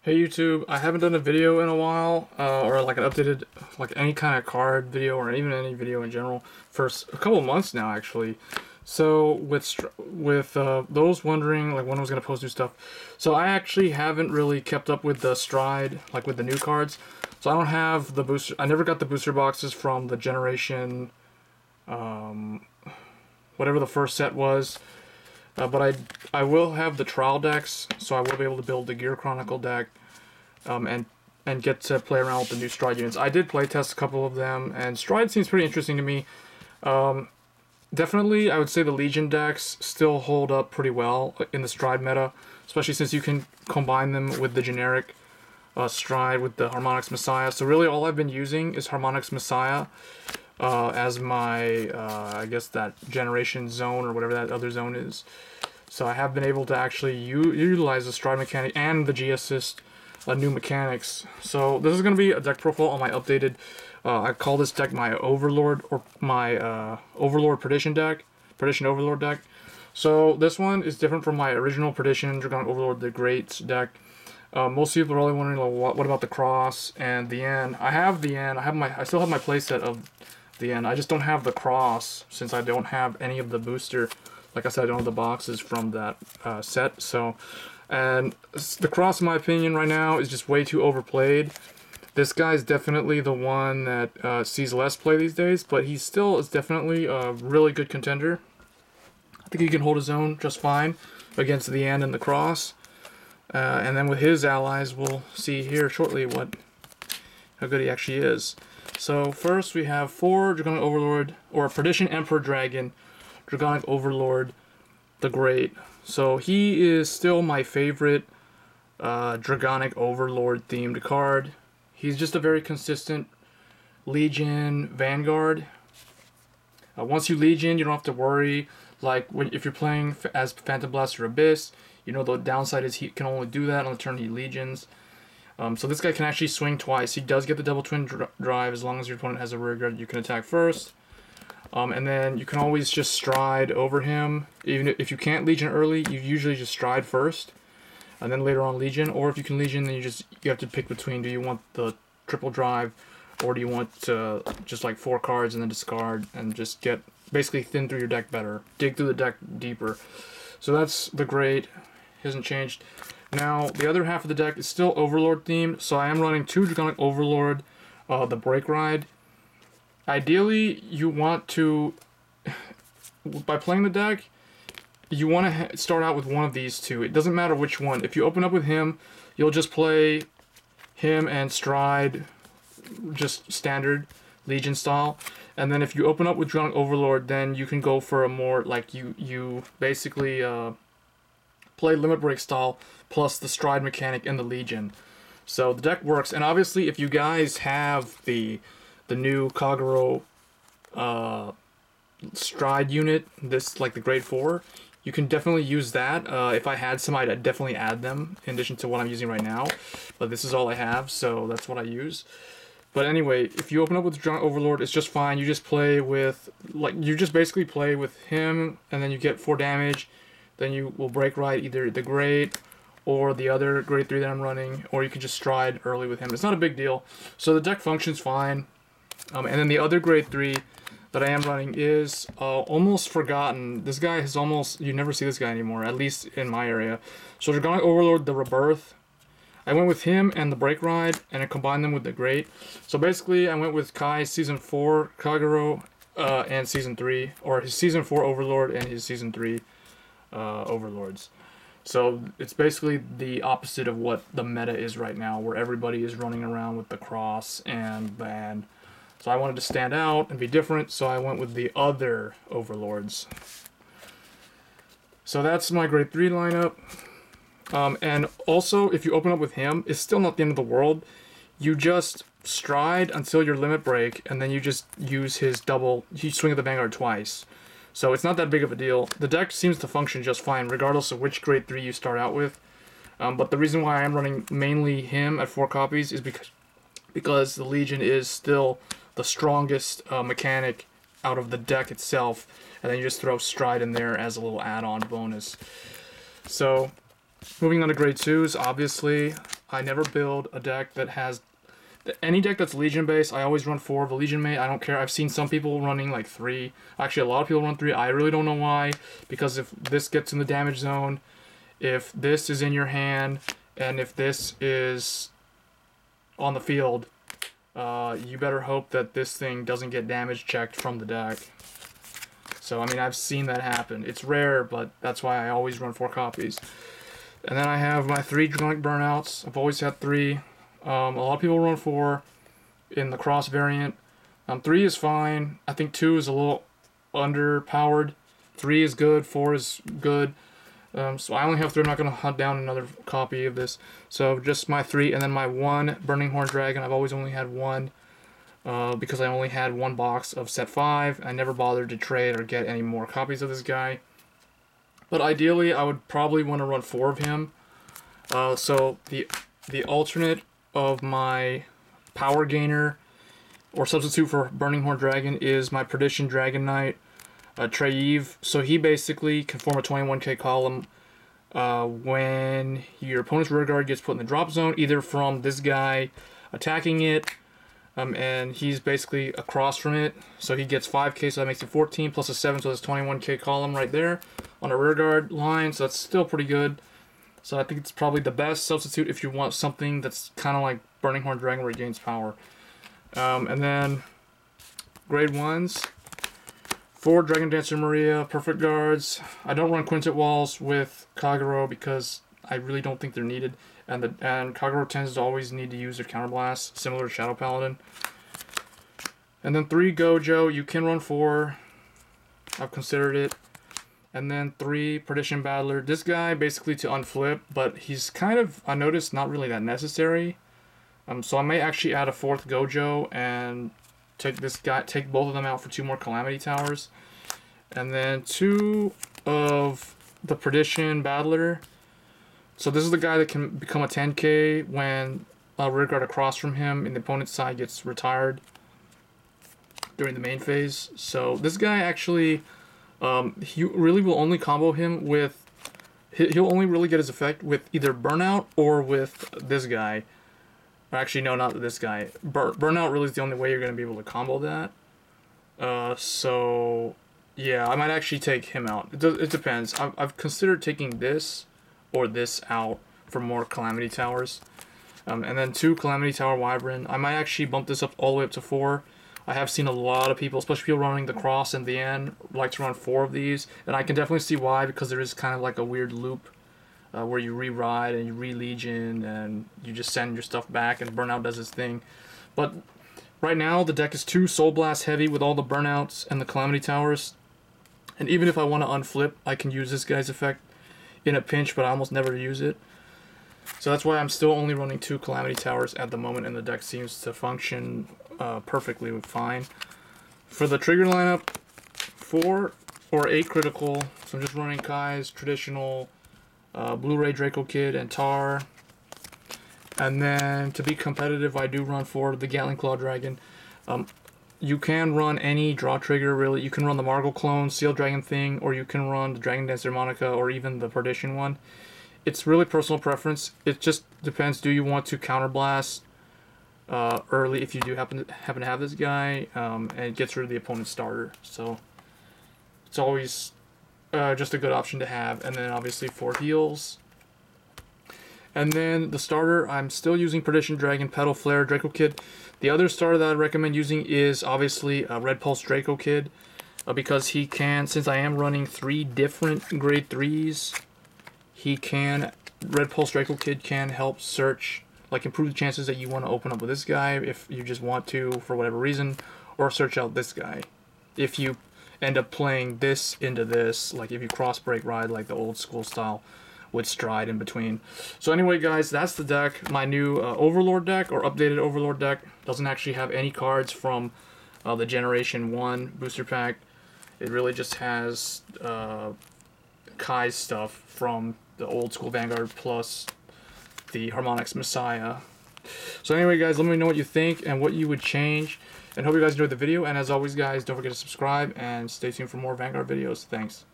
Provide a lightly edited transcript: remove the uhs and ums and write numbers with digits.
Hey YouTube, I haven't done a video in a while, or like an updated, like any kind of card video or even any video in general for a couple of months now actually. So with those wondering like when I was gonna post new stuff, so I actually haven't really kept up with the stride, like with the new cards. So I don't have the booster. I never got the booster boxes from the generation, whatever the first set was. But I will have the trial decks, so I will be able to build the Gear Chronicle deck, and get to play around with the new Stride units. I did play test a couple of them, and Stride seems pretty interesting to me. Definitely, I would say the Legion decks still hold up pretty well in the Stride meta, especially since you can combine them with the generic Stride with the Harmonix Messiah. So really, all I've been using is Harmonix Messiah as my, I guess, that generation zone or whatever that other zone is. So I have been able to actually utilize the Stride mechanic and the G-Assist new mechanics. So this is going to be a deck profile on my updated, I call this deck my Overlord, or my Overlord Perdition deck, Perdition Overlord deck. So this one is different from my original Perdition Dragonic Overlord the Great deck. Most people are probably wondering, like, what about the Cross and the N? I have the N. I still have my playset of the N. I just don't have the Cross since I don't have any of the booster. Like I said, I don't have the boxes from that set. So, and the Cross, in my opinion, right now is just way too overplayed. This guy's definitely the one that sees less play these days, but he still is definitely a really good contender. I think he can hold his own just fine against the N and the Cross. And then with his allies, we'll see here shortly how good he actually is. So first we have 4 Dragonic Overlord, or Perdition Emperor Dragon, Dragonic Overlord the Great. So he is still my favorite Dragonic Overlord themed card. He's just a very consistent Legion Vanguard. Once you Legion, you don't have to worry. Like if you're playing as Phantom Blast or Abyss, you know the downside is he can only do that on the turn he Legions. So this guy can actually swing twice. He does get the double twin drive as long as your opponent has a rear guard. You can attack first. And then you can always just stride over him. Even if you can't Legion early, you usually just stride first, and then later on Legion. Or if you can Legion, then you have to pick between, do you want the triple drive, or do you want to just like 4 cards and then discard and just get basically thin through your deck better, dig through the deck deeper. So that's the Great. He hasn't changed. Now the other half of the deck is still Overlord themed, so I am running 2 Dragonic Overlord, the Break Ride. Ideally, you want to, by playing the deck, you want to start out with one of these 2. It doesn't matter which one. If you open up with him, you'll just play him and Stride, just standard Legion style. And then if you open up with Dragonic Overlord, then you can go for a more, like, you basically play Limit Break style plus the Stride mechanic and the Legion. So the deck works. And obviously, if you guys have the new Kagero Stride unit, this like the grade 4, you can definitely use that. If I had some, I'd definitely add them in addition to what I'm using right now. But this is all I have, so that's what I use. But anyway, if you open up with Dragonic Overlord, it's just fine. You just play with, like, you just basically play with him, and then you get 4 damage. Then you will Break Ride either the Great or the other grade 3 that I'm running, or you can just Stride early with him. It's not a big deal. So the deck functions fine. And then the other grade 3 that I am running is almost forgotten. This guy has almost, you never see this guy anymore, at least in my area. So Dragonic Overlord, the Rebirth. I went with him and the Break Ride, and I combined them with the Great. So basically, I went with Kai's Season 4 Kagero and Season 3, or his Season 4 Overlord and his Season 3 Overlords. So it's basically the opposite of what the meta is right now, where everybody is running around with the Cross and Band. So I wanted to stand out and be different, so I went with the other Overlords. So that's my grade 3 lineup. And also, if you open up with him, it's still not the end of the world. You just Stride until your Limit Break, and then you just use his double, you swing at the Vanguard twice. So it's not that big of a deal. The deck seems to function just fine, regardless of which grade 3 you start out with. But the reason why I'm running mainly him at 4 copies is because the Legion is still the strongest mechanic out of the deck itself, and then you just throw Stride in there as a little add-on bonus. So moving on to grade 2s, obviously I never build a deck that has... Any deck that's Legion based, I always run 4 of the Legion mate. I don't care. I've seen some people running like 3. Actually, a lot of people run 3. I really don't know why. Because if this gets in the damage zone, if this is in your hand, and if this is on the field, you better hope that this thing doesn't get damage checked from the deck. So, I mean, I've seen that happen. It's rare, but that's why I always run 4 copies. And then I have my 3 Dragonic Burnouts. I've always had 3. A lot of people run 4 in the cross variant. 3 is fine. I think 2 is a little underpowered. 3 is good. 4 is good. So I only have 3. I'm not going to hunt down another copy of this. So just my 3, and then my 1 Burning Horn Dragon. I've always only had 1 because I only had 1 box of set 5. I never bothered to trade or get any more copies of this guy. But ideally, I would probably want to run 4 of him. So the alternate of my power gainer or substitute for Burning Horn Dragon is my Perdition Dragon Knight, Treyeve. So he basically can form a 21k column when your opponent's rear guard gets put in the drop zone, either from this guy attacking it, and he's basically across from it. So he gets 5k, so that makes it 14 plus a 7, so that's 21k column right there on a rear guard line. So that's still pretty good. So I think it's probably the best substitute if you want something that's kind of like Burning Horn Dragon where it gains power. And then grade 1s. 4 Dragon Dancer Maria, Perfect Guards. I don't run Quintet Walls with Kagero because I really don't think they're needed. And Kagero tends to always need to use their Counterblast, similar to Shadow Paladin. And then 3 Gojo. You can run 4. I've considered it. And then 3 Perdition Battler. This guy basically to unflip, but he's kind of, I noticed, not really that necessary. So I may actually add a 4th Gojo and take both of them out for 2 more Calamity Towers. And then 2 of the Perdition Battler. So this is the guy that can become a 10k when a rear guard across from him in the opponent's side gets retired during the main phase. So this guy actually... he really will only combo him with... He'll only really get his effect with either Burnout or with this guy. Or actually, no, not this guy. Burnout really is the only way you're going to be able to combo that. So, yeah, I might actually take him out. It depends. I've considered taking this or this out for more Calamity Towers. And then 2 Calamity Tower Wyvern. I might actually bump this up all the way up to 4. I have seen a lot of people, especially people running the cross and the end, like to run 4 of these. And I can definitely see why, because there is kind of like a weird loop where you re-ride and you re-legion and you just send your stuff back and Burnout does its thing. But right now the deck is 2 Soul Blast heavy with all the Burnouts and the Calamity Towers. And even if I want to unflip, I can use this guy's effect in a pinch, but I almost never use it. So that's why I'm still only running 2 Calamity Towers at the moment, and the deck seems to function perfectly fine. For the trigger lineup, 4 or 8 critical. So I'm just running Kai's traditional Blu-ray Draco Kid and Tar. And then to be competitive, I do run 4 the Gatling Claw Dragon. You can run any draw trigger, really. You can run the Margle Clone, Seal Dragon Thing, or you can run the Dragon Dancer Monica, or even the Perdition one. It's really personal preference. It just depends. Do you want to counterblast early if you do happen to have this guy, and it gets rid of the opponent's starter. So it's always just a good option to have. And then obviously 4 heals. And then the starter, I'm still using Perdition Dragon, Petal Flare, Draco Kid. The other starter that I recommend using is obviously Red Pulse Draco Kid, because he can, since I am running 3 different grade 3s, Red Pulse Draco Kid can help search, like improve the chances that you want to open up with this guy if you just want to for whatever reason, or search out this guy. If you end up playing this into this, like if you cross break ride like the old school style with Stride in between. So anyway guys, that's the deck. My new Overlord deck, or updated Overlord deck, doesn't actually have any cards from the Generation 1 booster pack. It really just has Kai's stuff from the old school Vanguard plus the Harmonix Messiah. So anyway guys, let me know what you think and what you would change, and hope you guys enjoyed the video. And as always guys, don't forget to subscribe and stay tuned for more Vanguard videos. Thanks.